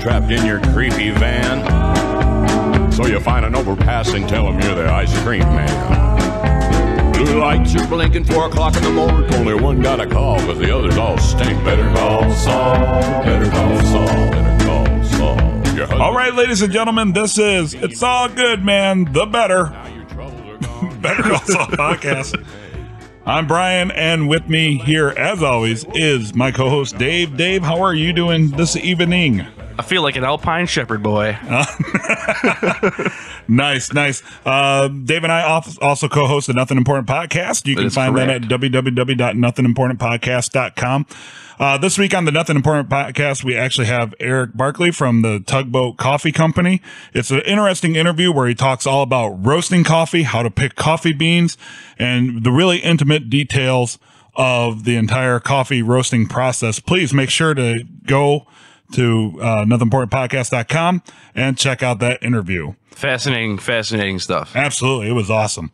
trapped in your creepy van. So you find an overpass and tell them you're the ice cream man. Blue lights are blinking, 4 o'clock in the morning. Only one got a call, but the others all stink. Better call Saul, better call Saul, better call Saul. All right, ladies and gentlemen, this is It's All Good, Man, the Better Call Saul podcast. I'm Brian, and with me here, as always, is my co-host Dave. Dave, how are you doing this evening? I feel like an Alpine shepherd boy. Nice. Dave and I also co-host the Nothing Important podcast. You can find that at www.nothingimportantpodcast.com. This week on the Nothing Important podcast, we actually have Eric Barkley from the Tugboat Coffee Company. It's an interesting interview where he talks all about roasting coffee, how to pick coffee beans, and the really intimate details of the entire coffee roasting process. Please make sure to go to nothingimportantpodcast.com and check out that interview. Fascinating stuff. Absolutely. It was awesome.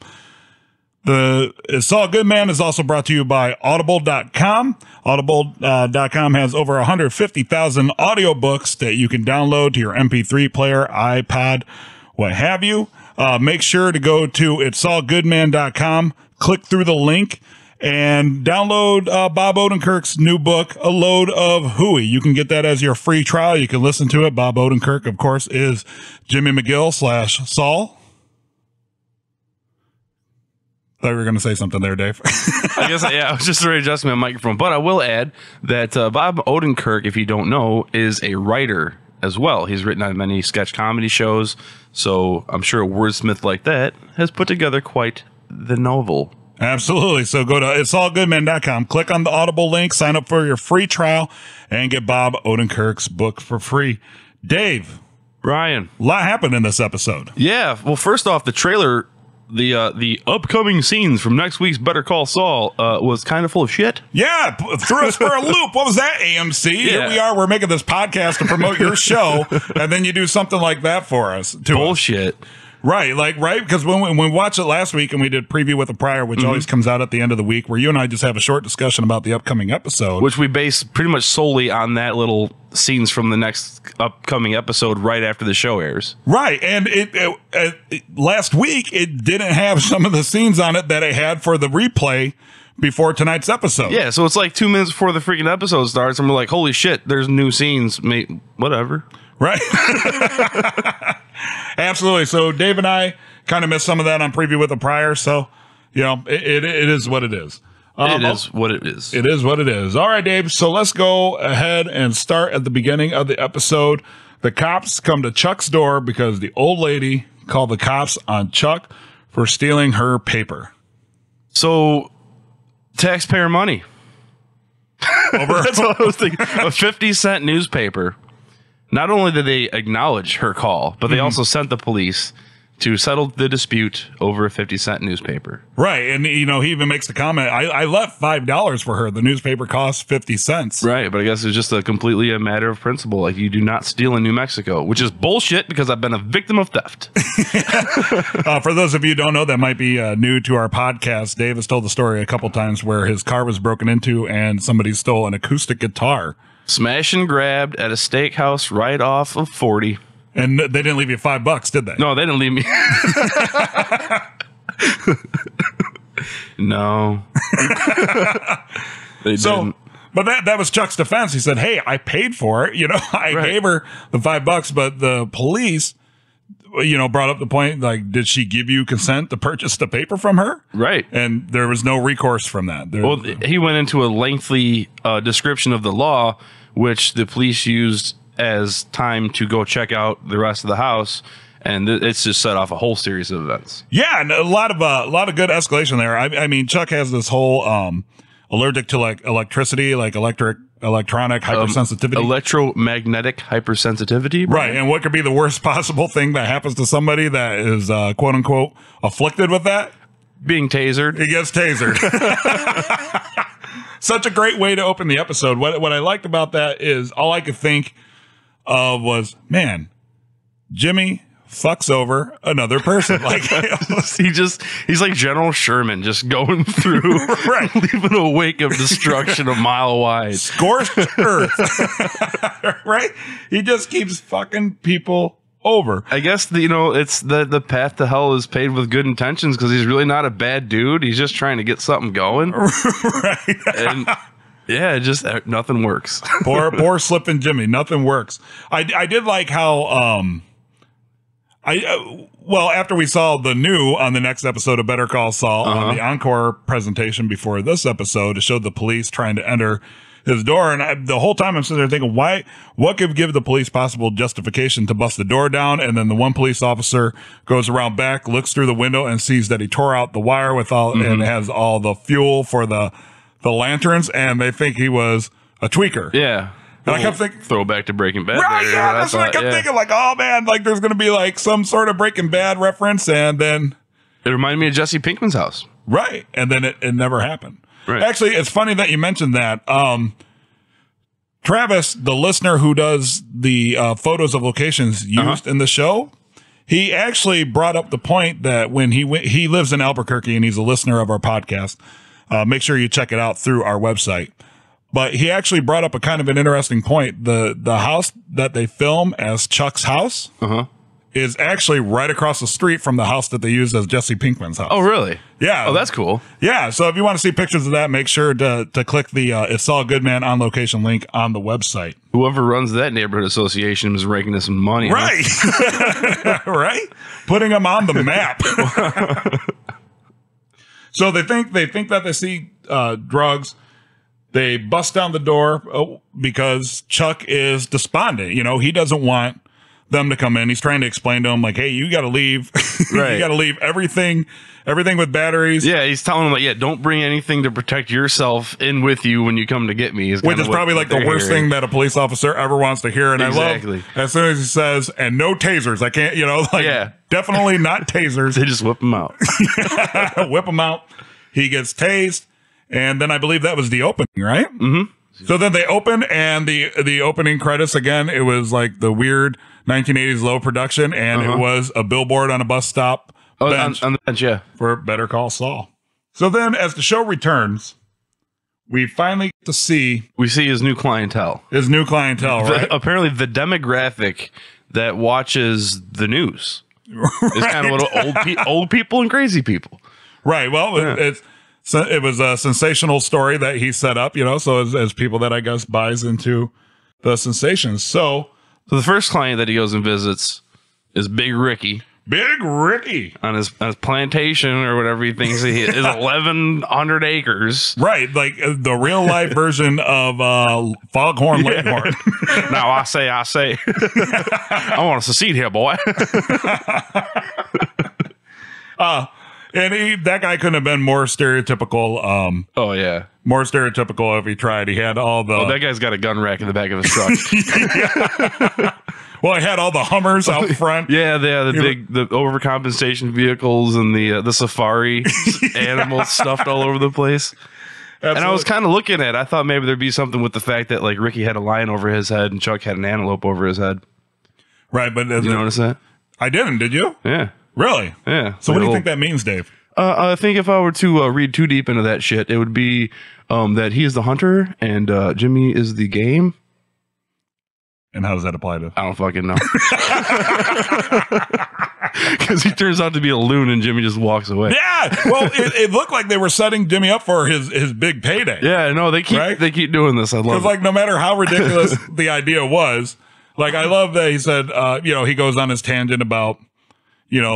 The It's All Good, Man is also brought to you by audible.com. Audible.com has over 150,000 audiobooks that you can download to your MP3 player, iPod, what have you. Make sure to go to itsallgoodman.com, click through the link, and download Bob Odenkirk's new book, A Load of Hooey. You can get that as your free trial. You can listen to it. Bob Odenkirk, of course, is Jimmy McGill / Saul. Thought you were going to say something there, Dave. I was just readjusting my microphone. But I will add that Bob Odenkirk, if you don't know, is a writer as well. He's written on many sketch comedy shows. So I'm sure a wordsmith like that has put together quite the novel. Absolutely. So go to itsallgoodman.com, click on the Audible link, sign up for your free trial, and get Bob Odenkirk's book for free. Dave. Ryan. A lot happened in this episode. Yeah. Well, first off, the trailer, the upcoming scenes from next week's Better Call Saul was kind of full of shit. Yeah. Threw us for a loop. What was that, AMC? Yeah. Here we are. We're making this podcast to promote your show, and then you do something like that for us. Bullshit. Right, because when we watched it last week and we did Preview with a Prior, which always comes out at the end of the week, where you and I just have a short discussion about the upcoming episode. Which we base pretty much solely on that little scenes from the next upcoming episode right after the show airs. Right, and it last week, it didn't have some of the scenes on it that it had for the replay before tonight's episode. Yeah, so it's like 2 minutes before the freaking episode starts, and we're like, holy shit, there's new scenes, mate, whatever. Right. Absolutely. So Dave and I kind of missed some of that on Preview with a Prior. So, it is what it is. It is what it is. It is what it is. All right, Dave. So let's go ahead and start at the beginning of the episode. The cops come to Chuck's door because the old lady called the cops on Chuck for stealing her paper. So, taxpayer money. That's what I was thinking. A 50-cent newspaper. Not only did they acknowledge her call, but they also sent the police to settle the dispute over a 50-cent newspaper. Right. And, he even makes the comment, I left $5 for her. The newspaper costs 50 cents. Right. But I guess it's just completely a matter of principle. Like, you do not steal in New Mexico, which is bullshit because I've been a victim of theft. For those of you who don't know, that might be new to our podcast, Dave has told the story a couple times where his car was broken into and somebody stole an acoustic guitar. Smash and grabbed at a steakhouse right off of 40. And they didn't leave you $5, did they? No, they didn't leave me. No. They didn't. But that was Chuck's defense. He said, hey, I paid for it. I gave her the $5, but the police, brought up the point, like, did she give you consent to purchase the paper from her? Right. And there was no recourse from that. He went into a lengthy description of the law, which the police used as time to go check out the rest of the house, and it's just set off a whole series of events. Yeah, and a lot of good escalation there. I mean, Chuck has this whole allergic to like electricity, like electronic hypersensitivity, electromagnetic hypersensitivity. Right, and what could be the worst possible thing that happens to somebody that is quote unquote afflicted with that? Being tasered. He gets tasered. Such a great way to open the episode. What I liked about that is all I could think of was, man, Jimmy fucks over another person. Like he's like General Sherman, just going through, right, leaving a wake of destruction a mile wide, scorched earth. Right? He just keeps fucking people over. I guess it's the path to hell is paved with good intentions, because he's really not a bad dude. He's just trying to get something going, right? And yeah, just nothing works. poor slipping Jimmy. Nothing works. I did like how after we saw the new on the next episode of Better Call Saul, on the encore presentation before this episode, it showed the police trying to enter his door. And the whole time I'm sitting there thinking, what could give the police possible justification to bust the door down? And then the one police officer goes around back, looks through the window, and sees that he tore out the wire with all, and has all the fuel for the lanterns. And they think he was a tweaker. Yeah. And I kept thinking, throwback to Breaking Bad. Right, yeah, that's what I kept thinking. Like, oh man, like there's gonna be like some sort of Breaking Bad reference, and then it reminded me of Jesse Pinkman's house. Right, and then it never happened. Right. Actually, it's funny that you mentioned that. Travis, the listener who does the photos of locations used in the show, he actually brought up the point that when he lives in Albuquerque and he's a listener of our podcast. Make sure you check it out through our website. But he actually brought up a kind of an interesting point. The house that they film as Chuck's house is actually right across the street from the house that they use as Jesse Pinkman's house. Oh, really? Yeah. Oh, that's cool. Yeah. So if you want to see pictures of that, make sure to click the It's All Good Man on location link on the website. Whoever runs that neighborhood association is raking us some money. Right. Huh? Right. Putting them on the map. So they think that they see drugs. They bust down the door because Chuck is despondent. You know, he doesn't want them to come in. He's trying to explain to them, like, hey, you got to leave. Right. You got to leave everything with batteries. Yeah, he's telling them, like, yeah, don't bring anything to protect yourself in with you when you come to get me. Which is probably like the worst thing that a police officer ever wants to hear. And exactly. I love, as soon as he says, and no tasers. I can't, definitely not tasers. They just whip them out. Whip them out. He gets tased. And then I believe that was the opening, right? Mm-hmm. So then they open, and the opening credits, again, it was like the weird 1980s low production, and it was a billboard on a bus stop bench on the bench, yeah, for Better Call Saul. So then as the show returns, we finally get to see his new clientele. Right? Apparently the demographic that watches the news is kind of little old people and crazy people. Right. Well, it was a sensational story that he set up, so as people that I guess buys into the sensations. So the first client that he goes and visits is Big Ricky. Big Ricky. On his plantation or whatever he thinks he is, 1,100 acres. Right, like the real life version of Foghorn Leghorn. Now I say. I want to secede here, boy. And that guy couldn't have been more stereotypical. Oh, yeah. More stereotypical if he tried. He had all the... Oh, that guy's got a gun rack in the back of his truck. Well, he had all the Hummers out front. Yeah, the overcompensation vehicles and the safari animals stuffed all over the place. Absolutely. And I was kind of looking at it. I thought maybe there'd be something with the fact that, like, Ricky had a lion over his head and Chuck had an antelope over his head. Right, but... Did you notice that? I didn't, did you? Yeah. Really? Yeah. So what do you think that means, Dave? I think if I were to read too deep into that shit, it would be that he is the hunter and Jimmy is the game. And how does that apply to? I don't fucking know. Because he turns out to be a loon and Jimmy just walks away. Yeah. Well, it looked like they were setting Jimmy up for his big payday. Yeah, no, they keep doing this. I love it. Because, like, no matter how ridiculous the idea was, like, I love that he said, he goes on his tangent about,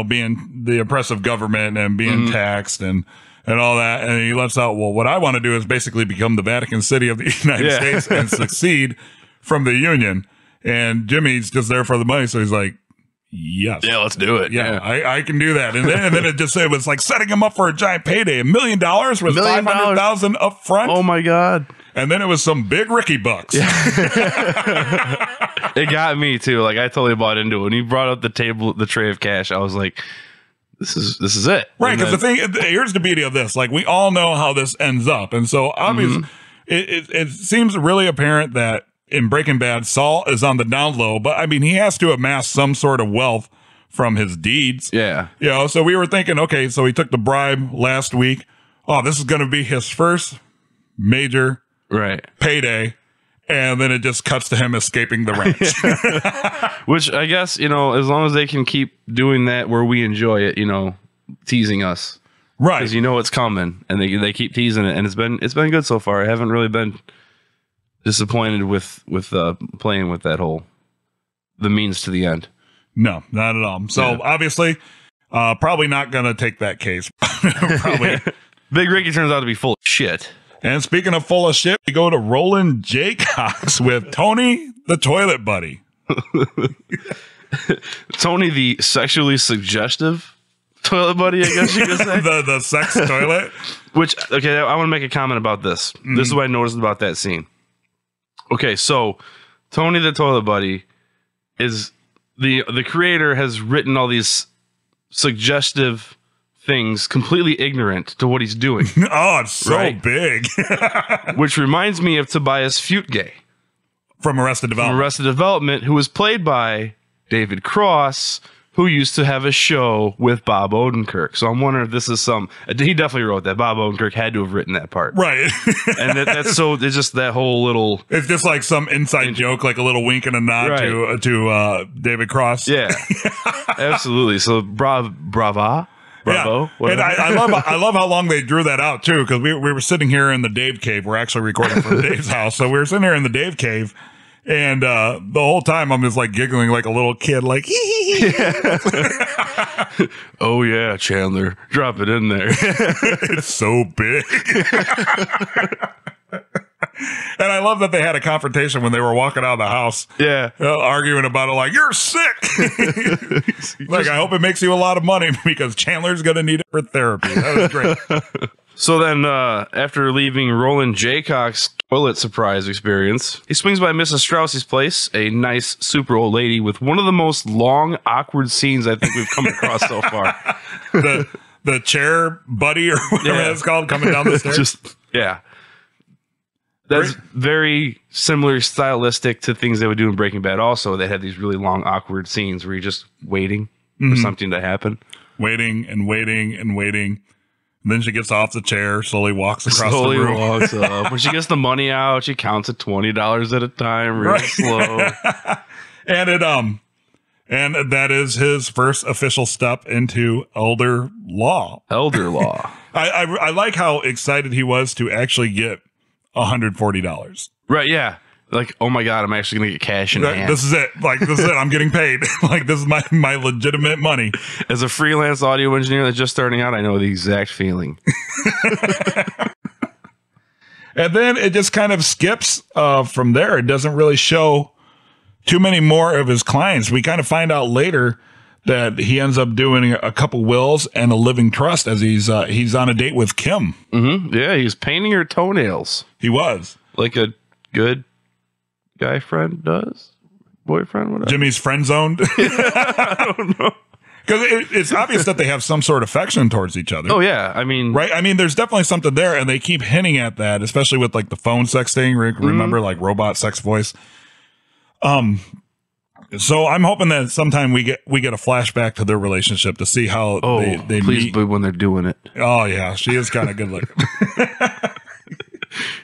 being the oppressive government and being taxed and all that. And he lets out, well, what I want to do is basically become the Vatican City of the United States and succeed from the Union. And Jimmy's just there for the money. So he's like, yes. Yeah, let's do it. Yeah, I can do that. And then it was like setting him up for a giant payday. $1 million with $500,000 up front. Oh, my God. And then it was some big Ricky bucks. Yeah. It got me too. Like, I totally bought into it. When he brought up the tray of cash, I was like, this is it. Right. Because here's the beauty of this. Like, we all know how this ends up. And so obviously it seems really apparent that in Breaking Bad, Saul is on the down low, but I mean, he has to amass some sort of wealth from his deeds. Yeah. You know, so we were thinking, okay, so he took the bribe last week. Oh, this is going to be his first major payday. And then it just cuts to him escaping the ranch. Which I guess, you know, as long as they can keep doing that where we enjoy it, you know, teasing us. Right. Because you know it's coming and they keep teasing it. And it's been good so far. I haven't really been disappointed with playing with that whole the means to the end. No, not at all. So obviously, probably not going to take that case. Probably. Big Ricky turns out to be full of shit. And speaking of full of shit, we go to Roland Jaycox with Tony the Toilet Buddy. Tony the sexually suggestive toilet buddy, I guess you could say. the sex toilet. Which, okay, I want to make a comment about this. This is what I noticed about that scene. Okay, so Tony the Toilet Buddy is the creator has written all these suggestive things completely ignorant to what he's doing. Oh, it's so big. Which reminds me of Tobias Futgay from Arrested Development, who was played by David Cross, who used to have a show with Bob Odenkirk. So I'm wondering if this is he definitely wrote that. Bob Odenkirk had to have written that part. Right. And that's so it's just that whole little... It's just like some inside joke, like a little wink and a nod to David Cross. Yeah. Absolutely. So bravo. Yeah. And I love how long they drew that out too, because we were sitting here in the Dave cave. We're actually recording from Dave's house, so we were sitting here in the Dave cave, and the whole time I'm just like giggling like a little kid, like oh yeah, Chandler, drop it in there. It's so big. And I love that they had a confrontation when they were walking out of the house. Yeah. Arguing about it like, you're sick. Like, I hope it makes you a lot of money because Chandler's going to need it for therapy. That was great. So then, after leaving Roland Jaycox's toilet surprise experience, he swings by Mrs. Strauss's place, a nice, super old lady with one of the most long, awkward scenes I think we've come across so far. The chair buddy or whatever it's called coming down the stairs. That's very similar stylistic to things they would do in Breaking Bad also. They had these really long, awkward scenes where you're just waiting for something to happen. Waiting and waiting and waiting. And then she gets off the chair, slowly walks across the room. Walks up. When she gets the money out, she counts at $20 at a time, real slow. And that is his first official step into elder law. I like how excited he was to actually get $140. Right, yeah. Like, oh my God, I'm actually going to get cash in hand. This is it. Like, this is it. I'm getting paid. Like, this is my legitimate money. As a freelance audio engineer that's just starting out, I know the exact feeling. And then it just kind of skips from there. It doesn't really show too many more of his clients. We kind of find out later that he ends up doing a couple wills and a living trust as he's on a date with Kim. Mm-hmm. Yeah, he's painting her toenails. He was. Like a good guy friend does? Boyfriend? Whatever. Jimmy's friend zoned? I don't know. Because it's obvious that they have some sort of affection towards each other. Oh, yeah. I mean... Right? I mean, there's definitely something there, and they keep hinting at that, especially with, like, the phone sex thing. Remember, like, robot sex voice? So I'm hoping that sometime we get a flashback to their relationship to see how they please meet. when they're doing it. Oh yeah, she is kind of good looking.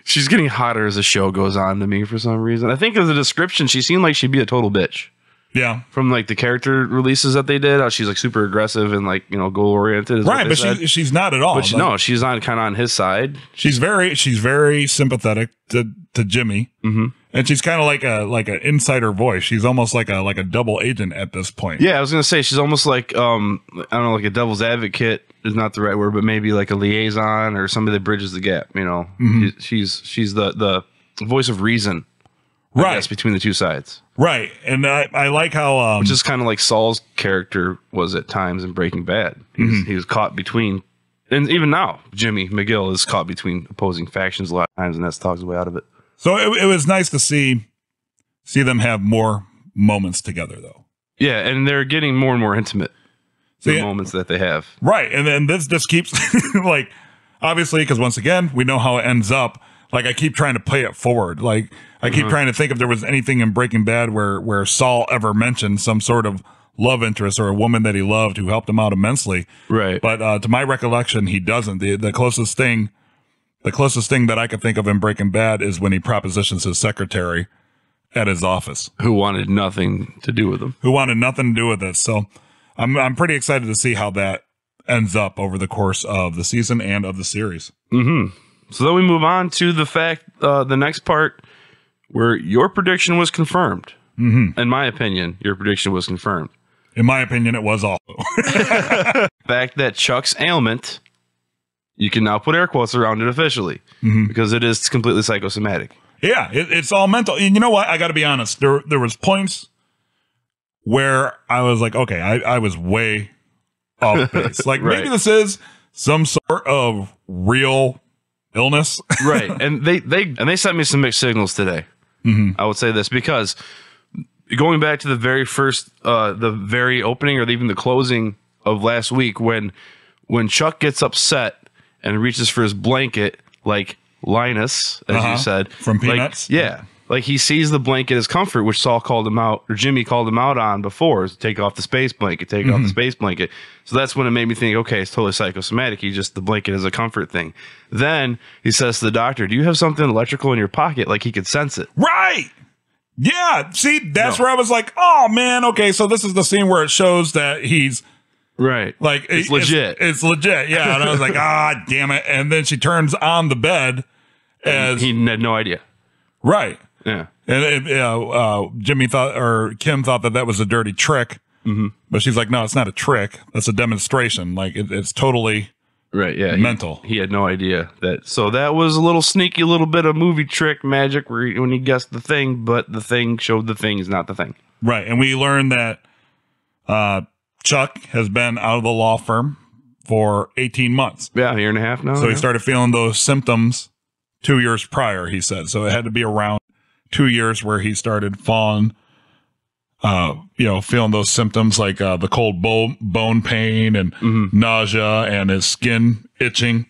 She's getting hotter as the show goes on to me for some reason. I think as a description, she seemed like she'd be a total bitch. Yeah, from like the character releases that they did, how she's like super aggressive and like goal oriented. Right, but she's not at all. But no, she's on kind of on his side. She's very sympathetic to Jimmy. Mm-hmm. And she's kind of like an insider voice. She's almost like a double agent at this point. Yeah, I was gonna say she's almost like I don't know, like a devil's advocate is not the right word, but maybe like a liaison or somebody that bridges the gap. Mm-hmm. She's the voice of reason, I guess, between the two sides. Right, and I like how which is kind of like Saul's character was at times in Breaking Bad. He was caught between, and even now Jimmy McGill is caught between opposing factions a lot of times, and that's talks his way out of it. So it was nice to see them have more moments together, though. Yeah, and they're getting more and more intimate. The moments that they have. Right, and then this keeps, like, obviously, because once again, we know how it ends up. Like, I keep trying to play it forward. Like, I keep trying to think if there was anything in Breaking Bad where Saul ever mentioned some sort of love interest or a woman that he loved who helped him out immensely. Right. But to my recollection, he doesn't. The closest thing that I could think of in Breaking Bad is when he propositions his secretary at his office, who wanted nothing to do with him. Who wanted nothing to do with it. So I'm pretty excited to see how that ends up over the course of the season and of the series. Mm-hmm. So then we move on to the fact, the next part where your prediction was confirmed. Mm-hmm. In my opinion, your prediction was confirmed. In my opinion, it was also. Fact that Chuck's ailment, you can now put air quotes around it officially, because it is completely psychosomatic. Yeah, it's all mental. And you know what? I got to be honest. There was points where I was like, okay, I was way off base. Like Right. maybe this is some sort of real illness. Right. And they sent me some mixed signals today. I would say this because going back to the very first, the very opening or even the closing of last week, when Chuck gets upset and reaches for his blanket, like Linus, as you said, from Peanuts. Like he sees the blanket as comfort, which Saul called him out, or Jimmy called him out on before, is take off the space blanket, take off the space blanket. So that's when it made me think, okay, it's totally psychosomatic. The blanket is a comfort thing. Then he says to the doctor, do you have something electrical in your pocket? Like he could sense it. Right. Yeah. See, that's where I was like, oh man, okay, so this is the scene where it shows that he's right. Like it's legit. It's legit. Yeah. And I was like, damn it. And then she turns on the bed as he had no idea. Right. Yeah. And Jimmy thought, or Kim thought that was a dirty trick, but she's like, no, it's not a trick. That's a demonstration. Like it's totally right. Yeah. mental. He had no idea that. So that was a little sneaky, little bit of movie trick magic when he guessed the thing, but the thing showed the thing is not the thing. Right. And we learned that Chuck has been out of the law firm for 18 months. Yeah. A year and a half now. So he started feeling those symptoms 2 years prior, he said. So it had to be around 2 years where he started feeling those symptoms like the cold bone pain and nausea and his skin itching.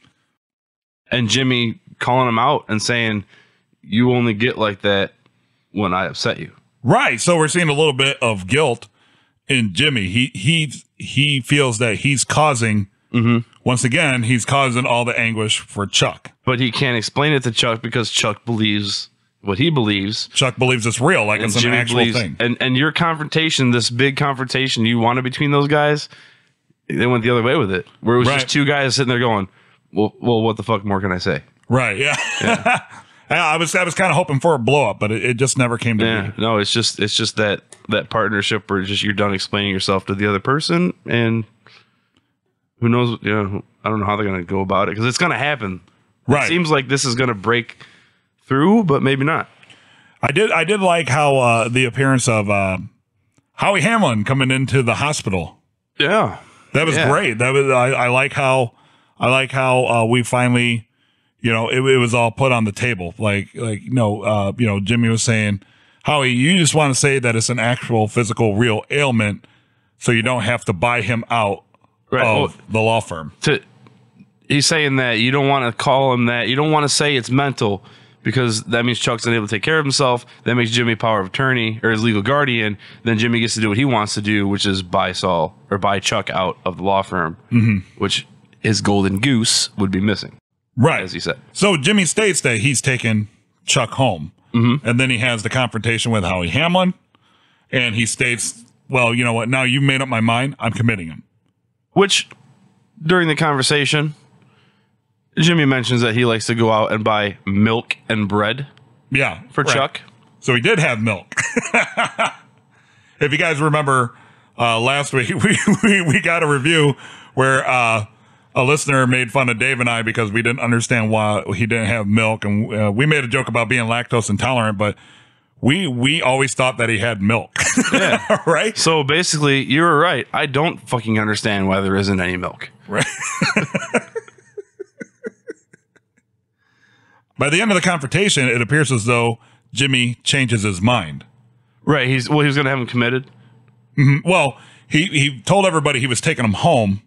And Jimmy calling him out and saying, you only get like that when I upset you. Right. So we're seeing a little bit of guilt in Jimmy. He feels that he's causing, once again, he's causing all the anguish for Chuck. But he can't explain it to Chuck because Chuck believes what he believes. Chuck believes it's real, like it's an actual thing. And your confrontation, this big confrontation you wanted between those guys, they went the other way with it. Where it was just two guys sitting there going, well, what the fuck more can I say? Right, yeah. I was kind of hoping for a blow up, but it just never came to be. No, it's just that partnership where just you're done explaining yourself to the other person, and who knows, I don't know how they're going to go about it because it's going to happen. Right. It seems like this is going to break through, but maybe not. I did like how the appearance of Howie Hamlin coming into the hospital. Yeah, that was great. That was I like how we finally, it was all put on the table. Jimmy was saying, Howie, you just want to say that it's an actual physical real ailment, so you don't have to buy him out of the law firm. He's saying that you don't want to call him that. You don't want to say it's mental because that means Chuck's unable to take care of himself. That makes Jimmy power of attorney or his legal guardian. Then Jimmy gets to do what he wants to do, which is buy Chuck out of the law firm, which his golden goose would be missing. Right. As he said. So Jimmy states that he's taken Chuck home. And then he has the confrontation with Howie Hamlin. And he states, well, you know what? Now you've made up my mind. I'm committing him. Which, during the conversation, Jimmy mentions that he likes to go out and buy milk and bread. Yeah. For Chuck. So he did have milk. If you guys remember, last week, we got a review where a listener made fun of Dave and I because we didn't understand why he didn't have milk. And we made a joke about being lactose intolerant, but we always thought that he had milk. Yeah. Right? So basically, you were right. I don't fucking understand why there isn't any milk. Right. By the end of the confrontation, it appears as though Jimmy changes his mind. Right. He was going to have him committed. Well, he told everybody he was taking him home,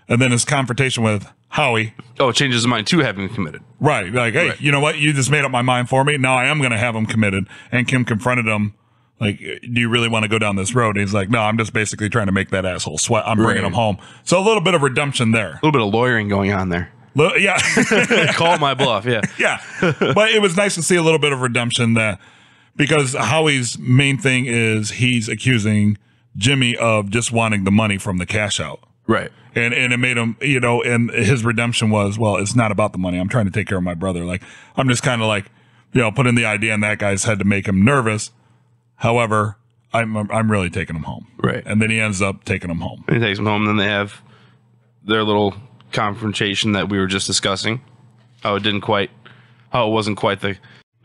and then his confrontation with Howie. Oh, changes his mind to having him committed. Right. Like, hey, You know what? You just made up my mind for me. Now I am going to have him committed. And Kim confronted him Like, do you really want to go down this road? And he's like, no, I'm just basically trying to make that asshole sweat. I'm bringing him home. So a little bit of redemption there. A little bit of lawyering going on there. Yeah. Call my bluff. Yeah. Yeah. But it was nice to see a little bit of redemption that, because Howie's main thing is he's accusing Jimmy of just wanting the money from the cash out. Right. And it made him, and his redemption was, well, it's not about the money. I'm trying to take care of my brother. Like, I'm just kind of like, putting the idea in that guy's head to make him nervous. However, I'm really taking him home. Right. And then he ends up taking him home. And he takes him home, and then they have their little confrontation that we were just discussing. How it wasn't quite the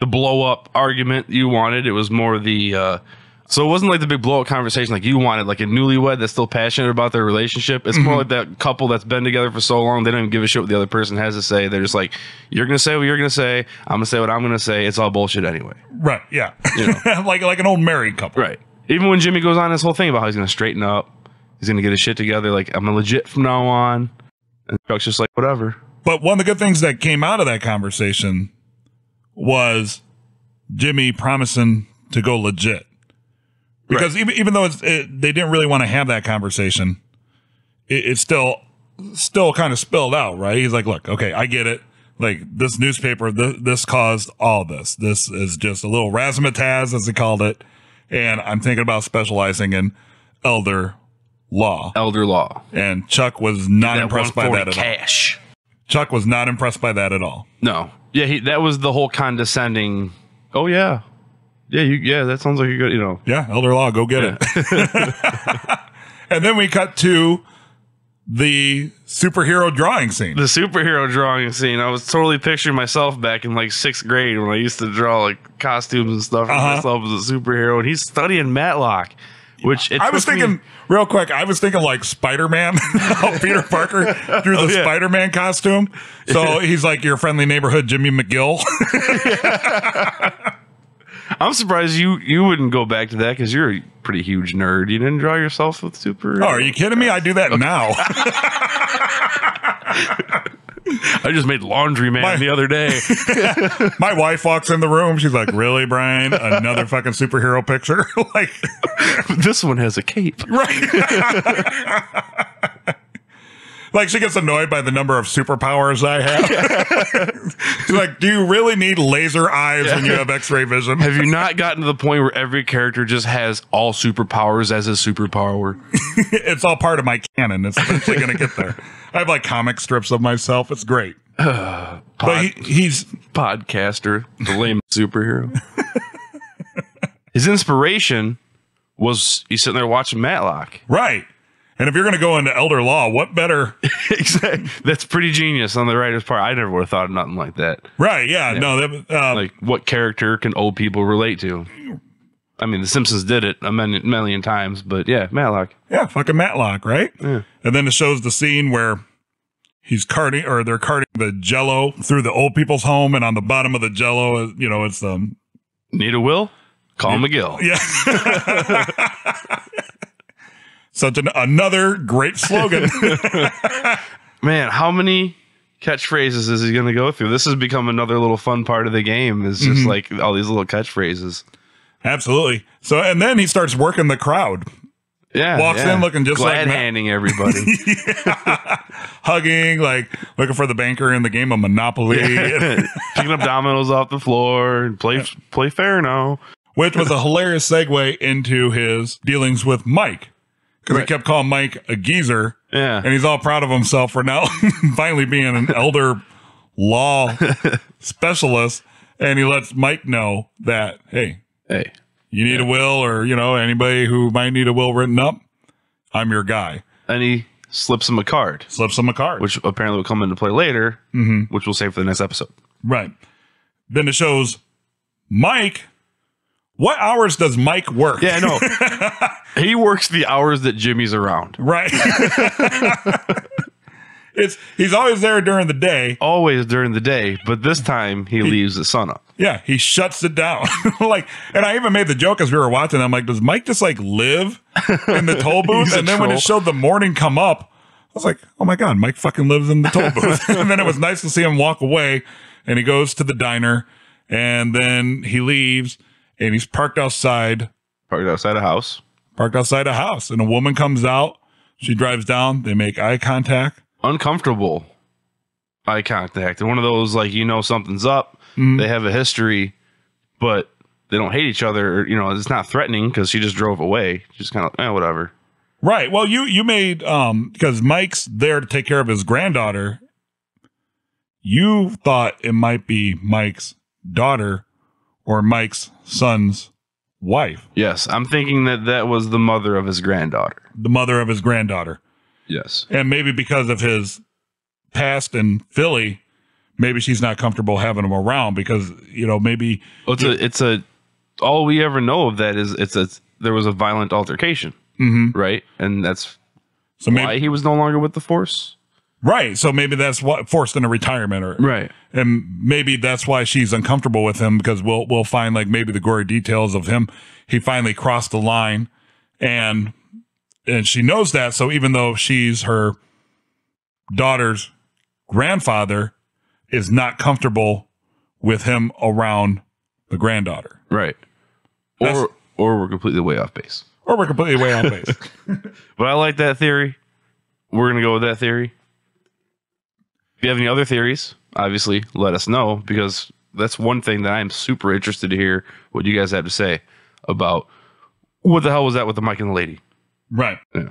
blow up argument you wanted. It was more the so it wasn't like the big blow up conversation like you wanted, like a newlywed that's still passionate about their relationship. It's more like that couple that's been together for so long they don't even give a shit what the other person has to say. They're just like, you're gonna say what you're gonna say, I'm gonna say what I'm gonna say. It's all bullshit anyway. Right. Yeah. like an old married couple. Right. Even when Jimmy goes on this whole thing about how he's gonna straighten up, he's gonna get his shit together. Like, I'm legit from now on. And Chuck's just like, whatever. But one of the good things that came out of that conversation was Jimmy promising to go legit. Because even though they didn't really want to have that conversation, it still kind of spilled out, right? He's like, look, okay, I get it. Like, this newspaper, this caused all this. This is just a little razzmatazz, as they called it. And I'm thinking about specializing in elder law. And Chuck was not impressed by that at all. Chuck was not impressed by that at all. No. Yeah, that was the whole condescending, oh, yeah. Yeah, that sounds like a good, Yeah, elder law, go get it. And then we cut to the superhero drawing scene. The superhero drawing scene. I was totally picturing myself back in like 6th grade when I used to draw like costumes and stuff for myself as a superhero. And he's studying Matlock. Which I was thinking, real quick, like Spider-Man, how Peter Parker drew the Spider-Man costume. So he's like your friendly neighborhood Jimmy McGill. I'm surprised you wouldn't go back to that because you're a pretty huge nerd. You didn't draw yourself with superheroes. Oh, are you kidding me? I do that now. I just made Laundry Man the other day. My wife walks in the room. She's like, really, Brian? Another fucking superhero picture? Like, this one has a cape. Right. Like, she gets annoyed by the number of superpowers I have. She's like, do you really need laser eyes when you have X-ray vision? Have you not gotten to the point where every character just has all superpowers as a superpower? It's all part of my canon. It's eventually going to get there. I have like comic strips of myself. It's great. But he's podcaster, the lame superhero. His inspiration was he's sitting there watching Matlock. Right. And if you're going to go into elder law, what better? Exactly. That's pretty genius on the writer's part. I never would have thought of nothing like that. Right. Yeah. No. Like, what character can old people relate to? I mean, The Simpsons did it a million times, but yeah, Matlock. Yeah, fucking Matlock, right? Yeah. And then it shows the scene where they're carting the Jell-O through the old people's home, and on the bottom of the Jell-O, it's need a will? Call McGill. Yeah. Such another great slogan. Man, how many catchphrases is he going to go through? This has become another little fun part of the game. Is just like all these little catchphrases. Absolutely. So, and then he starts working the crowd. Yeah. Walks in looking just glad handing everybody. Hugging, like looking for the banker in the game of Monopoly. Picking up dominoes off the floor and play fair now. Which was a hilarious segue into his dealings with Mike. Because he kept calling Mike a geezer. Yeah. And he's all proud of himself for now finally being an elder law specialist. And he lets Mike know that, hey, you need a will, or, anybody who might need a will written up, I'm your guy. And he slips him a card. Which apparently will come into play later, which we'll save for the next episode. Right. Then it shows Mike. What hours does Mike work? Yeah, no. He works the hours that Jimmy's around. Right. He's always there during the day. Always during the day, but this time he leaves at sunup. Yeah, he shuts it down. And I even made the joke as we were watching. I'm like, does Mike just live in the toll booth? And then when it showed the morning come up, I was like, oh my God, Mike fucking lives in the toll booth. And then it was nice to see him walk away, and he goes to the diner, and then he leaves, and he's parked outside Parked outside a house. Parked outside a house. And a woman comes out. She drives down. They make eye contact. Uncomfortable eye contact. And one of those, like, something's up. They have a history, but they don't hate each other. Or, it's not threatening because she just drove away. Just kind of, whatever. Right. Well, you made, because Mike's there to take care of his granddaughter. You thought it might be Mike's daughter or Mike's son's wife. Yes. I'm thinking that was the mother of his granddaughter. The mother of his granddaughter. Yes. And maybe because of his past in Philly, maybe she's not comfortable having him around because, maybe. Well, all we ever know of that is there was a violent altercation. Right. And that's why he was no longer with the force. Right. So maybe that's what forced into retirement right. And maybe that's why she's uncomfortable with him because we'll find like maybe the gory details of him. He finally crossed the line and she knows that. So even though she's her daughter's grandfather is not comfortable with him around the granddaughter. Right. Or we're completely way off base. Or we're completely way off base. But I like that theory. We're going to go with that theory. If you have any other theories, obviously let us know, because that's one thing that I'm super interested to hear what you guys have to say about what the hell was that with the Mike and the lady. Right. Yeah.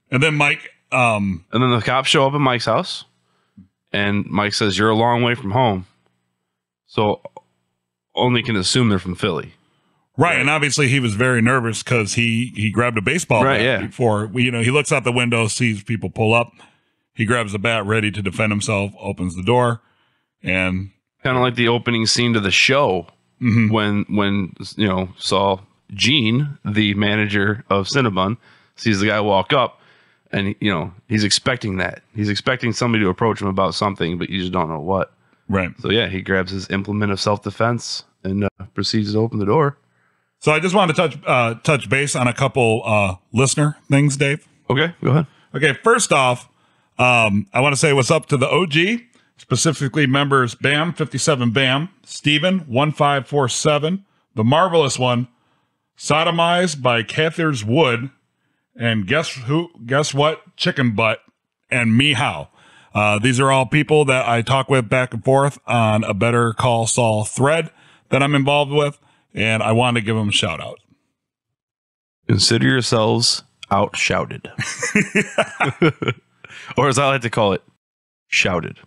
And then Mike. And then the cops show up at Mike's house. And Mike says, you're a long way from home. So only can assume they're from Philly. Right. And obviously he was very nervous because he grabbed a baseball bat before. He looks out the window, sees people pull up. He grabs the bat ready to defend himself, opens the door. And kind of like the opening scene to the show when Saul, Gene, the manager of Cinnabon, sees the guy walk up. And, he's expecting that. He's expecting somebody to approach him about something, but you just don't know what. Right. So, yeah, he grabs his implement of self-defense and proceeds to open the door. So I just wanted to touch base on a couple listener things, Dave. Okay, go ahead. Okay, first off, I want to say what's up to the OG, specifically members Bam, 57 Bam, Steven, 1547, the marvelous one, Sodomized by Cather's Wood, and guess what? Chicken Butt and Meow. These are all people that I talk with back and forth on a Better Call Saul thread that I'm involved with, and I wanted to give them a shout out. Consider yourselves out-shouted. Or as I like to call it, shouted.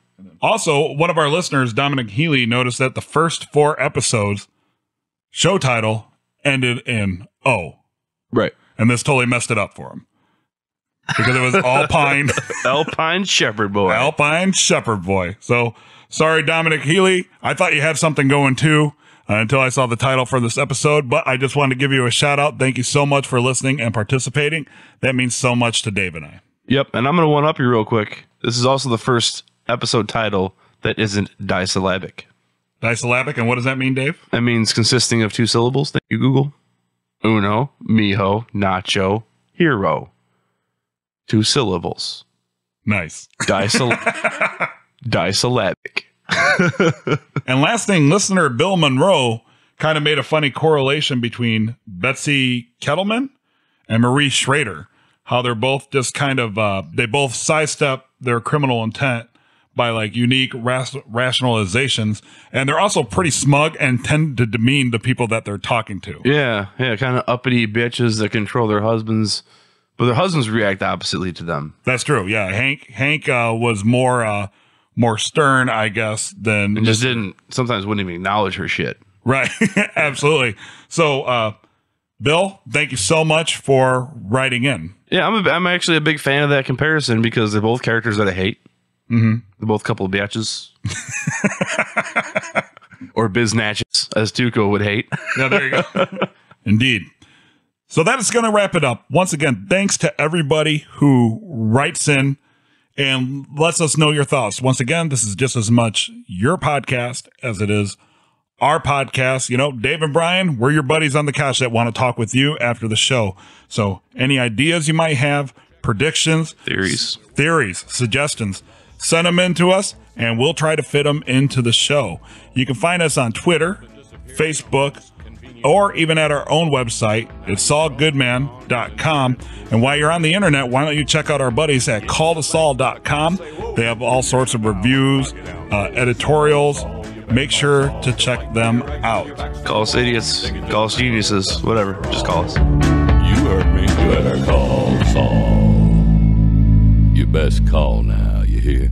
Also, one of our listeners, Dominic Healy, noticed that the first 4 episodes show title ended in O. Right. And this totally messed it up for him. Because it was Alpine. Alpine Shepherd Boy. Alpine Shepherd Boy. So, sorry, Dominic Healy. I thought you had something going too until I saw the title for this episode. But I just wanted to give you a shout out. Thank you so much for listening and participating. That means so much to Dave and I. Yep. And I'm going to one-up you real quick. This is also the first episode title that isn't disyllabic. Disyllabic? And what does that mean, Dave? That means consisting of 2 syllables. Thank you, Google. Uno, mijo, nacho, hero. 2 syllables. Nice. Disyllabic. And last thing, listener Bill Monroe kind of made a funny correlation between Betsy Kettleman and Marie Schrader. How they're both just kind of, they both sidestep their criminal intent by like unique rationalizations. And they're also pretty smug and tend to demean the people that they're talking to. Yeah. Kind of uppity bitches that control their husbands, but their husbands react oppositely to them. That's true. Yeah. Hank was more stern, I guess, than. And just sometimes wouldn't even acknowledge her shit. Right. Absolutely. So, Bill, thank you so much for writing in. Yeah, I'm actually a big fan of that comparison because they're both characters that I hate. Mm-hmm. They're both a couple of bitches. Or biznatches, as Tuco would hate. Yeah, there you go. Indeed. So that is going to wrap it up. Once again, thanks to everybody who writes in and lets us know your thoughts. Once again, this is just as much your podcast as it is our podcast. Dave and Brian, we're your buddies on the couch that want to talk with you after the show. So any ideas you might have, predictions, theories, suggestions, send them in to us and we'll try to fit them into the show. You can find us on Twitter, Facebook, or even at our own website. It's saulgoodman.com. And while you're on the internet, why don't you check out our buddies at calltosaul.com. They have all sorts of reviews, editorials. Make sure to check them out. Call us idiots, call us geniuses, whatever. Just call us. You heard me. You better call Saul. You best call now, you hear?